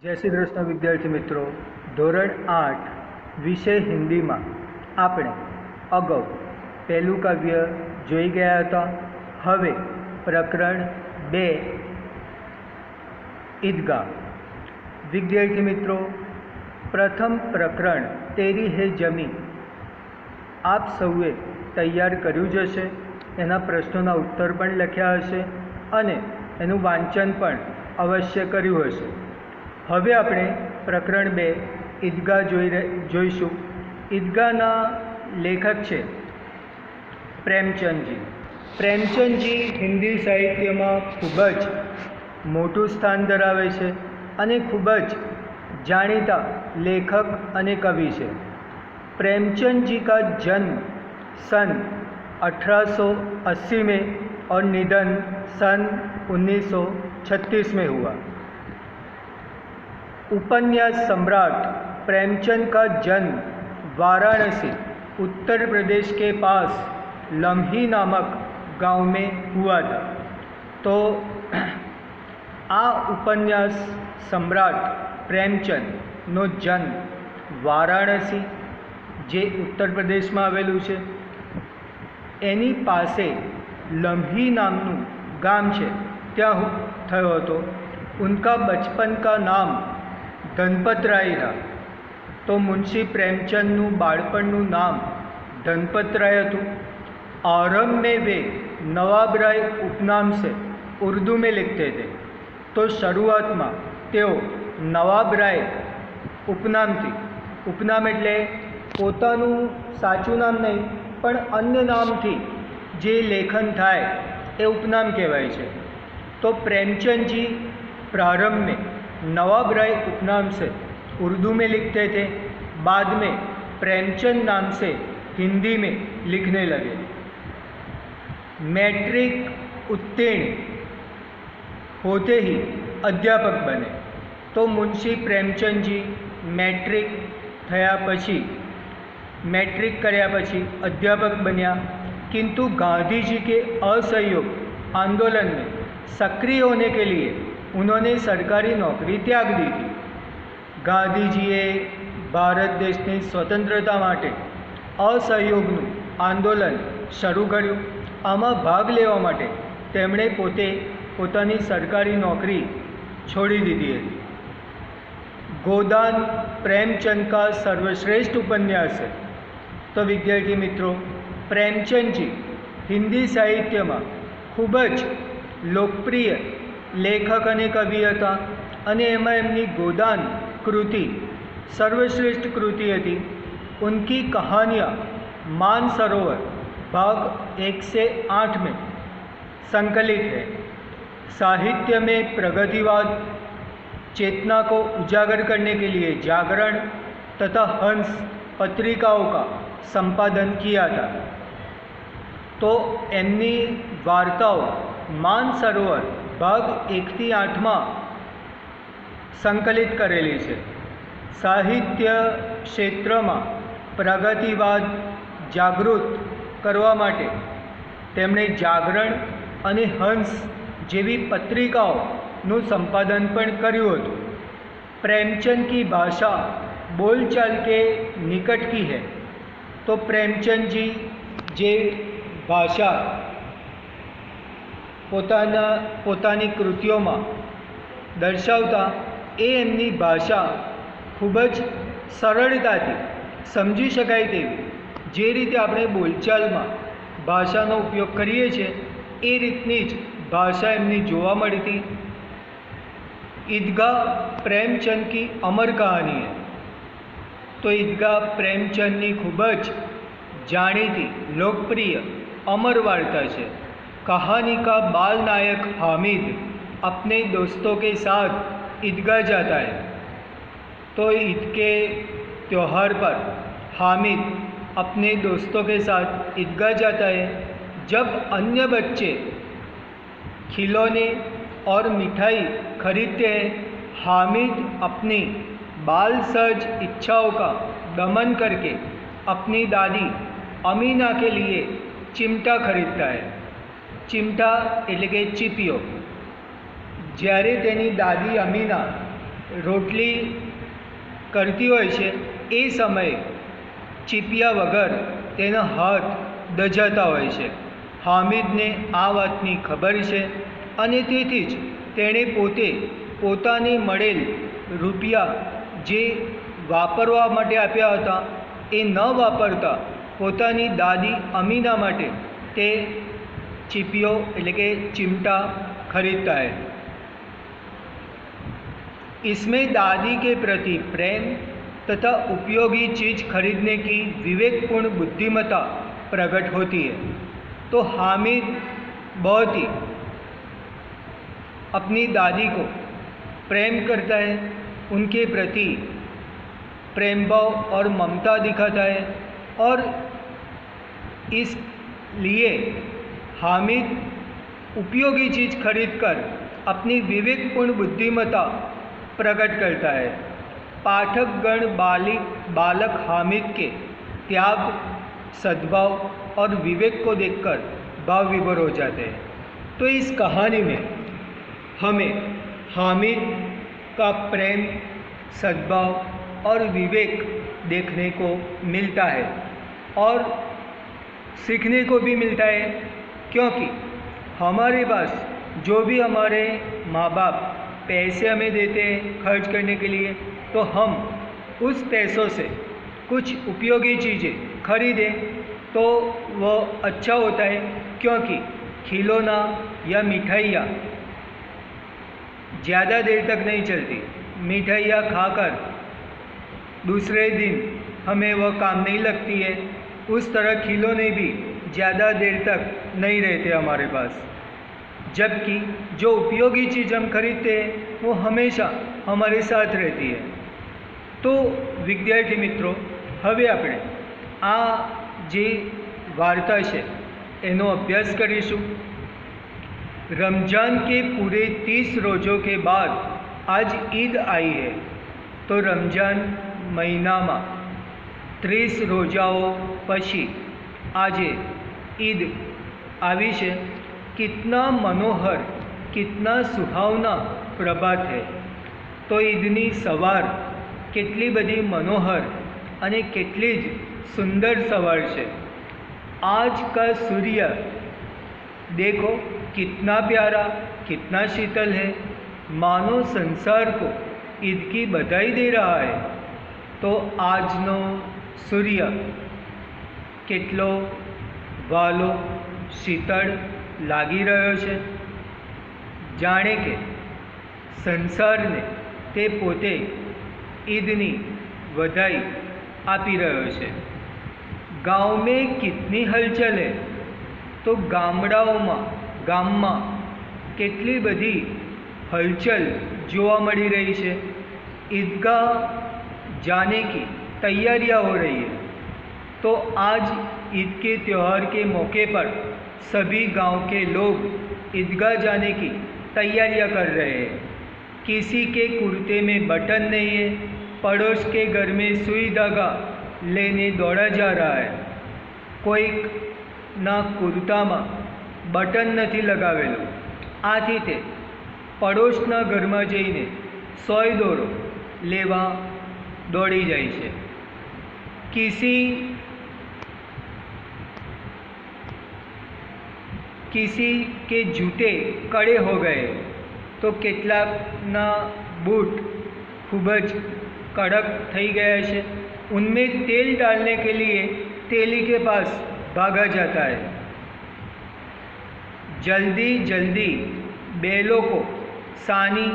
जय श्री कृष्ण विद्यार्थी मित्रों, धोरण 8 विषय हिंदी में आपणे अगाऊ पहलू काव्य जोई गया था। हवे प्रकरण 2 ईदगाह। विद्यार्थी मित्रों, प्रथम प्रकरण तेरी है जमी आप सौए तैयार कर्युं ज हशे। एना प्रश्नोना उत्तर पण लख्या हशे अने एनुं वांचन पण अवश्य कर्युं हशे। हवे आपणे प्रकरण 2 ईदगाह जोईशुं। ईदगाहना लेखक छे प्रेमचंदजी। प्रेमचंदजी हिंदी साहित्य में खूब ज मोटुं स्थान धरावे छे अने खूब ज जाणीता लेखक अने कवि छे। प्रेमचंद जी का जन्म सन 1880 में और निधन सन 1936 में हुआ। उपन्यास सम्राट प्रेमचंद का जन्म वाराणसी उत्तर प्रदेश के पास लम्ही नामक गांव में हुआ था। तो आ उपन्यास सम्राट प्रेमचंद नो जन्म वाराणसी जे उत्तर प्रदेश में आवेलू है एनी पासे लम्ही नामनु गाम है त्या थयो हतो। उनका बचपन का नाम धनपतराय था। तो मुंशी प्रेमचंदनु बाळपणनु नाम धनपतराय हतुं। आरंभ में वे नवाबराय उपनाम से उर्दू में लिखते थे। तो शुरुआत में तेओ नवाबराय उपनाम थी। उपनाम एटले पोतानु साचुं नाम नहीं पण अन्य नाम थी जे लेखन थाय ए उपनाम कहेवाय छे। तो प्रेमचंद जी प्रारंभ में नवाबराय उपनाम से उर्दू में लिखते थे। बाद में प्रेमचंद नाम से हिंदी में लिखने लगे। मैट्रिक उत्तीर्ण होते ही अध्यापक बने। तो मुंशी प्रेमचंद जी मैट्रिक थया पछी मैट्रिक कर्या पछी अध्यापक बन्या। किंतु गांधी जी के असहयोग आंदोलन में सक्रिय होने के लिए उन्होंने सरकारी नौकरी त्याग दी थी। गांधी जीए भारत देश की स्वतंत्रता माटे असहयोगनु आंदोलन शुरू कर्युं। आमां भाग लेवा माटे तेमणे पोते पोतानी सरकारी नौकरी छोड़ी दीधी हती। गोदान प्रेमचंद का सर्वश्रेष्ठ उपन्यास है। तो विद्यार्थी मित्रों, प्रेमचंद जी हिंदी साहित्य में खूब ज लोकप्रिय लेखक अने कवि हता अने एमां एमनी गोदान कृति सर्वश्रेष्ठ कृति हती। उनकी कहानियाँ मानसरोवर भाग 1 से 8 में संकलित है। साहित्य में प्रगतिवाद चेतना को उजागर करने के लिए जागरण तथा हंस पत्रिकाओं का संपादन किया था। तो एमनी वार्ताओं मानसरोवर भाग 1 થી 8 में संकलित करेली है। साहित्य क्षेत्र में प्रगतिवाद जागृत करवा माटे तेमणे जागरण अने हंस जेवी पत्रिकाओं संपादन पण कर्युं हतुं। प्रेमचंद की भाषा बोलचाल के निकट की है। तो प्रेमचंद जी जे भाषा पोतानी कृतियों में दर्शावता ए एमनी भाषा खूब ज सरलताथी समझी शकाय तेवी। जे रीते आपणे बोलचाल में भाषानो उपयोग करीए छे ए रीतनी ज भाषा एमनी जोवा मळी थी। ईदगाह प्रेमचंद की अमर कहानी है। तो ईदगाह प्रेमचंदनी खूब ज जाणीती लोकप्रिय अमर वार्ता है। कहानी का बाल नायक हामिद अपने दोस्तों के साथ ईदगाह जाता है। तो ईद के त्यौहार पर हामिद अपने दोस्तों के साथ ईदगाह जाता है। जब अन्य बच्चे खिलौने और मिठाई खरीदते हैं, हामिद अपनी बाल सहज इच्छाओं का दमन करके अपनी दादी अमीना के लिए चिमटा खरीदता है। चिमटा एटले के चीपियो। જ્યારે તેની દાદી અમીના રોટલી કરતી હોય છે એ સમયે ચીપિયા વગર તેના હાથ દજાતા હોય છે. હામિદને આ વાતની ખબર છે અને તેથી જ તેણે પોતે પોતાને મળેલ રૂપિયા જે વાપરવા માટે આપ્યા હતા એ ન વાપરતા પોતાની દાદી અમીના માટે તે ચીપિયો એટલે કે चिमटा खरीदता है. इसमें दादी के प्रति प्रेम तथा उपयोगी चीज़ खरीदने की विवेकपूर्ण बुद्धिमत्ता प्रकट होती है. तो हामिद बहुत ही अपनी दादी को प्रेम करता है, उनके प्रति प्रेम भाव और ममता दिखाता है और इसलिए हामिद उपयोगी चीज़ खरीदकर अपनी विवेकपूर्ण बुद्धिमत्ता प्रकट करता है. पाठकगण बालक हामिद के त्याग, सद्भाव और विवेक को देखकर भाव विभोर हो जाते हैं. तो इस कहानी में हमें हामिद का प्रेम, सद्भाव और विवेक देखने को मिलता है और सीखने को भी मिलता है, क्योंकि हमारे पास जो भी हमारे माँ बाप पैसे हमें देते हैं खर्च करने के लिए, तो हम उस पैसों से कुछ उपयोगी चीज़ें खरीदें तो वह अच्छा होता है, क्योंकि खिलौना या मिठाइयाँ ज़्यादा देर तक नहीं चलती. मिठाइयाँ खाकर दूसरे दिन हमें वह काम नहीं लगती है. उस तरह खिलौने भी ज़्यादा देर तक नहीं रहते हमारे पास, जबकि जो उपयोगी चीज़ हम खरीदते हैं वो हमेशा हमारे साथ रहती है. तो विद्यार्थी मित्रों, હવે આપણે આ જે વાર્તા છે એનો અભ્યાસ કરીશું. रमज़ान के पूरे 30 रोज़ों के बाद आज ईद आई है. तो रमज़ान महीना में 30 रोजाओं पछी आज ईद आई है. कितना मनोहर, कितना सुहावना प्रभात है. तो ईदनी सवार केटली बधी मनोहर अने केटली ज सुंदर सवार है. आज का सूर्य देखो कितना प्यारा, कितना शीतल है, मानो संसार को ईद की बधाई दे रहा है. तो आजनो सूर्य केटलो वालो, शीतल लागी रह्यो छे, जाणे के संसार ने ते पोते ईदनी बधाई आपी रह्यो छे. गाँव में कितनी हलचल है. तो गाम में केटली बधी हलचल जोवा मળી रही है. ईदगाह जाने की तैयारियां हो रही है. तो आज ईद के त्यौहार के मौके पर सभी गांव के लोग ईदगाह जाने की तैयारियां कर रहे हैं. किसी के कुर्ते में बटन नहीं है, पड़ोस के घर में सुई धागा लेने दौड़ा जा रहा है. कोई ना कुर्ता में बटन नहीं लगावेलू, आथी ते पड़ोसना घर में जईने सोय दोरो लेवा दौड़ी जाए छे. किसी के जूते कड़े हो गए तो केटलाकना बूट खूबज कड़क थई गया है. उनमें तेल डालने के लिए तेली के पास भागा जाता है. जल्दी जल्दी बैलों को सानी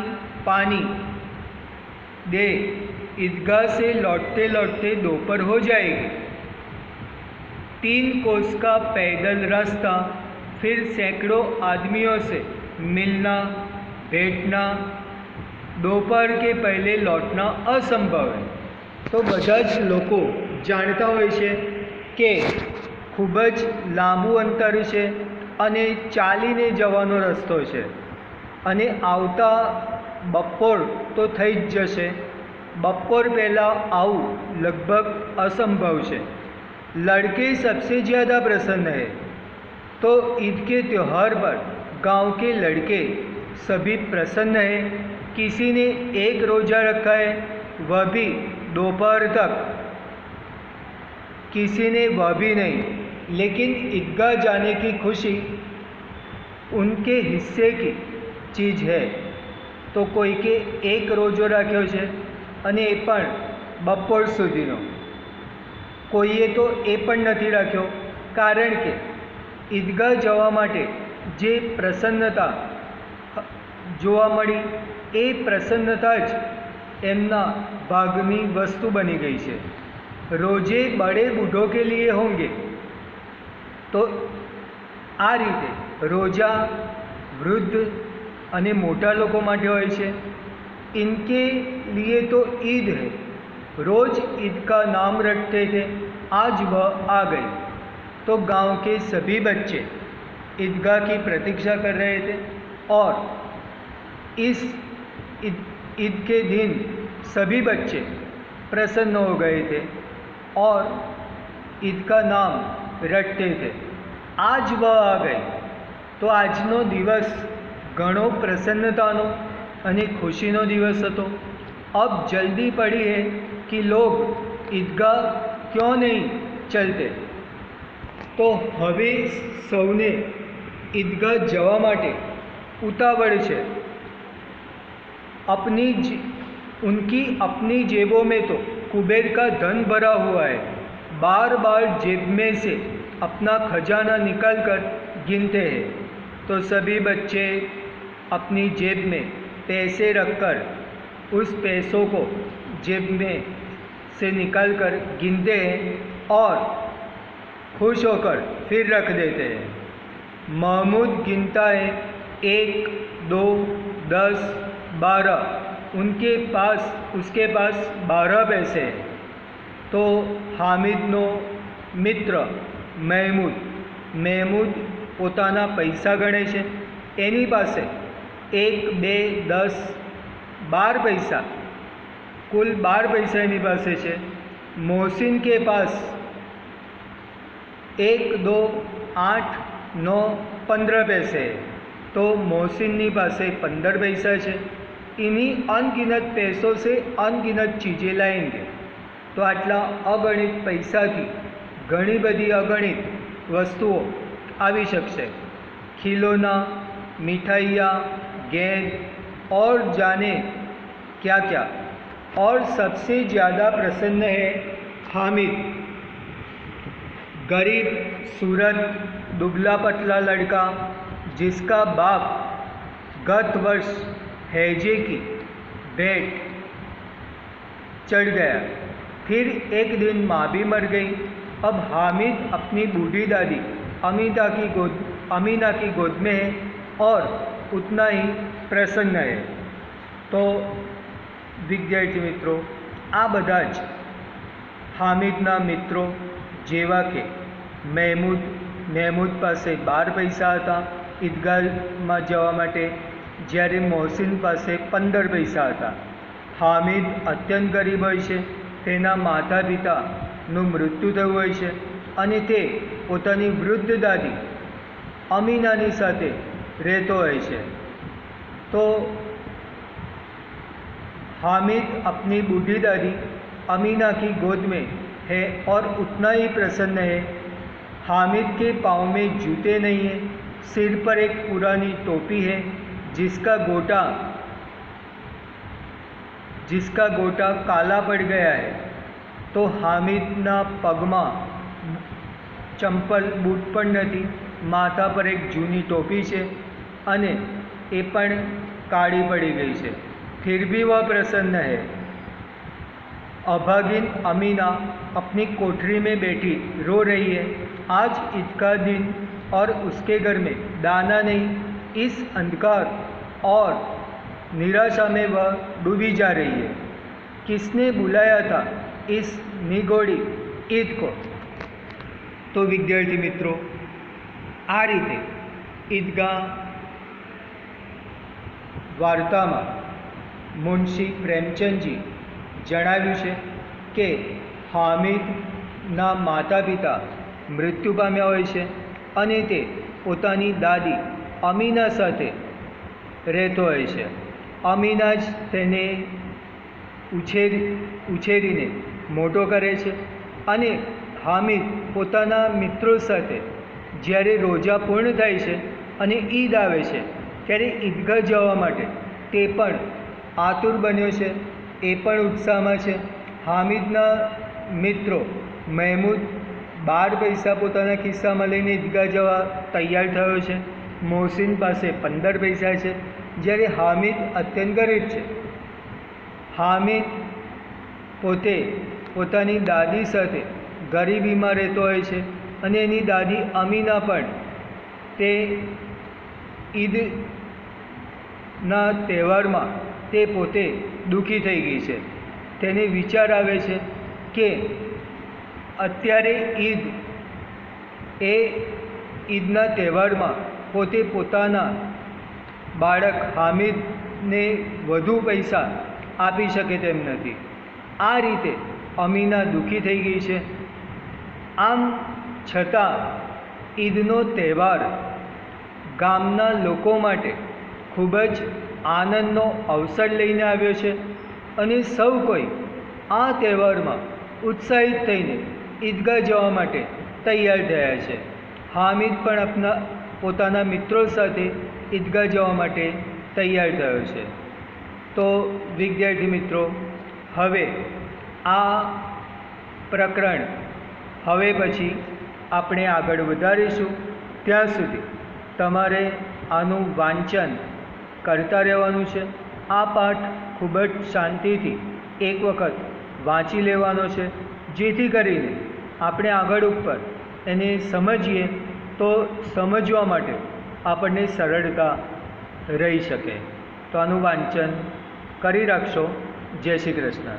पानी दे, ईदगाह से लौटते लौटते दोपहर हो जाएगी. 3 कोस का पैदल रास्ता, फिर सैकड़ों आदमियों से मिलना भेंटना, दोपहर के पहले लौटना असंभव है. तो બધા જ લોકો જાણતા હોય છે કે ખૂબ જ લાંબુ અંતર છે અને ચાલીને જવાનો રસ્તો છે અને આવતા બપોર તો થઈ જ જશે. બપોર પહેલાં આવું લગભગ असंभव છે. लड़के सबसे ज़्यादा प्रसन्न है. तो ईद के त्यौहार पर गांव के लड़के सभी प्रसन्न हैं किसी ने एक रोज़ा रखा है, वह भी दोपहर तक, किसी ने वह भी नहीं, लेकिन ईदगाह जाने की खुशी उनके हिस्से की चीज़ है। तो કોઈ કે એક રોજો રાખ્યો છે અને એ પણ બપોર સુધીનો, કોઈએ તો એ પણ નથી રાખ્યો, કારણ કે ઈદગાહ જવા માટે જે પ્રસન્નતા જોવા મળી એ પ્રસન્નતા જ એમના ભાગની વસ્તુ બની ગઈ છે। રોજે બડે બૂઢો કે લીએ હોંગે, તો આ રીતે રોજા વૃદ્ધ અને મોટા લોકો માટે હોય છે। इनके लिए तो ईद है, रोज़ ईद का नाम रटते थे, आज वह आ गई। तो गांव के सभी बच्चे ईदगाह की प्रतीक्षा कर रहे थे और इस ईद के दिन सभी बच्चे प्रसन्न हो गए थे और ईद का नाम रटते थे। आज वह आ गई, तो આજનો દિવસ ઘણો પ્રસન્નતાનો અને ખુશીનો દિવસ હતો। अब जल्दी पड़ी है कि लोग ईदगाह क्यों नहीं चलते। तो હવે સૌને ईदगाह જવા માટે ઉતાવળ છે। उनकी अपनी जेबों में तो कुबेर का धन भरा हुआ है, बार बार जेब में से अपना खजाना निकाल कर गिनते हैं। तो सभी बच्चे अपनी जेब में पैसे रखकर उस पैसों को जेब में से निकाल कर गिनते हैं और खुश होकर फिर रख देते हैं। महमूद गिनता है 1, 2, 10, 12। उसके पास 12 पैसे हैं। तो हामिदનો મિત્ર મહેમૂદ પોતાના પૈસા ગણે છે। એની પાસે 1, 2, 10, 12 पैसा, कुल 12 पैसा एनी पासे छे। मोहसिन के पास 1, 2, 8, 9, 15 पैसे, तो मोहसिननी पासे 15 पैसा है। इन्हीं अनगिनत पैसों से अनगिनत चीज़ें लाएंगे। तो आटला अगणित पैसा थी घणी बधी अगणित वस्तुओं आवी शकशे। खिलौना, मिठाइयाँ, गेंद और जाने क्या क्या। और सबसे ज़्यादा प्रसन्न है हामिद, गरीब सूरत दुबला पतला लड़का, जिसका बाप गत वर्ष हैजे की भेंट चढ़ गया। फिर एक दिन माँ भी मर गई। अब हामिद अपनी बूढ़ी दादी अमीना की गोद में है और उतना ही प्रसन्न है। तो विद्यार्थी मित्रों, आ बधा ज हामिदना मित्रों जेवा के મહેમૂદ પાસે 12 પૈસા હતા ઈદગાહમાં જવા માટે, જ્યારે મોહસિન પાસે 15 પૈસા હતા। હામિદ અત્યંત ગરીબ હોય છે, તેના માતા પિતાનું મૃત્યુ થયું હોય છે અને તે પોતાની વૃદ્ધ દાદી અમીનાની સાથે રહેતો હોય છે। તો हामिद अपनी बूढ़ी दादी अमीना की गोद में है और उतना ही प्रसन्न है। हामिद के पाँव में जूते नहीं हैं, सिर पर एक पुरानी टोपी है जिसका गोटा काला पड़ गया है। तो हामिदना पगमा चंपल बूट पण नहीं, माथा पर एक जूनी टोपी है अने ए पण काળી पड़ी गई है, फिर भी वह प्रसन्न है। अभागिन अमीना अपनी कोठरी में बैठी रो रही है। आज ईद का दिन और उसके घर में दाना नहीं। इस अंधकार और निराशा में वह डूबी जा रही है। किसने बुलाया था इस निगोड़ी ईद को। तो विद्यार्थी मित्रों, आ रीते ईदगाह वार्तामां मुंशी प्रेमचंदजी जणाव्युं छे के हामिदना माता पिता मृत्यु पाम्या होय छे अने ते पोतानी दादी अमीना साथे રહેતો હોય છે। અમીના જ તેને ઉછેરીને મોટો કરે છે અને હામિદ પોતાના મિત્રો સાથે જ્યારે રોજા પૂર્ણ થાય છે અને ઈદ આવે છે ત્યારે ઈદગાહ જવા માટે તે પણ આતુર બન્યો છે, એ પણ ઉત્સાહમાં છે. હામિદના મિત્રો મહેમૂદ 12 પૈસા પોતાના ખિસ્સામાં લઈને ઈદગાહ જવા તૈયાર થયો છે. મોહસિન પાસે 15 પૈસા છે, જ્યારે હામિદ અત્યંત ગરીબ છે. હામિદ પોતે પોતાની દાદી સાથે ગરીબીમાં રહેતો હોય છે અને એની દાદી અમીના પણ તે ઈદના તહેવારમાં તે પોતે દુઃખી થઈ ગઈ છે. તેને વિચાર આવે છે કે અત્યારે ઈદના તહેવારમાં પોતે પોતાના બાળક હામિદને વધુ પૈસા આપી શકે તેમ નથી. આ રીતે અમીના દુઃખી થઈ ગઈ છે. આમ છતાં ઈદનો તહેવાર ગામના લોકો માટે ખૂબ જ આનંદનો અવસર લઈને આવ્યો છે અને સૌ કોઈ આ તહેવારમાં ઉત્સાહિત થઈને ઈદગાહ જવા માટે તૈયાર થયા છે. હામિદ પણ પોતાના મિત્રો સાથે ઈદગાહ જવા માટે તૈયાર થયો છે. તો વિદ્યાર્થી મિત્રો, હવે આ પ્રકરણ હવે પછી આપણે આગળ વધારીશું. ત્યાં સુધી તમારે આનું વાંચન કરતા રહેવાનું છે. આ પાઠ ખૂબ જ શાંતિથી એક વખત વાંચી લેવાનો છે, જેથી કરીને આપણે આગળ ઉપર એને સમજીએ તો સમજવા માટે આપણને સરળતા રહી શકે. તો આનું વાંચન કરી રાખશો. જય શ્રી કૃષ્ણ.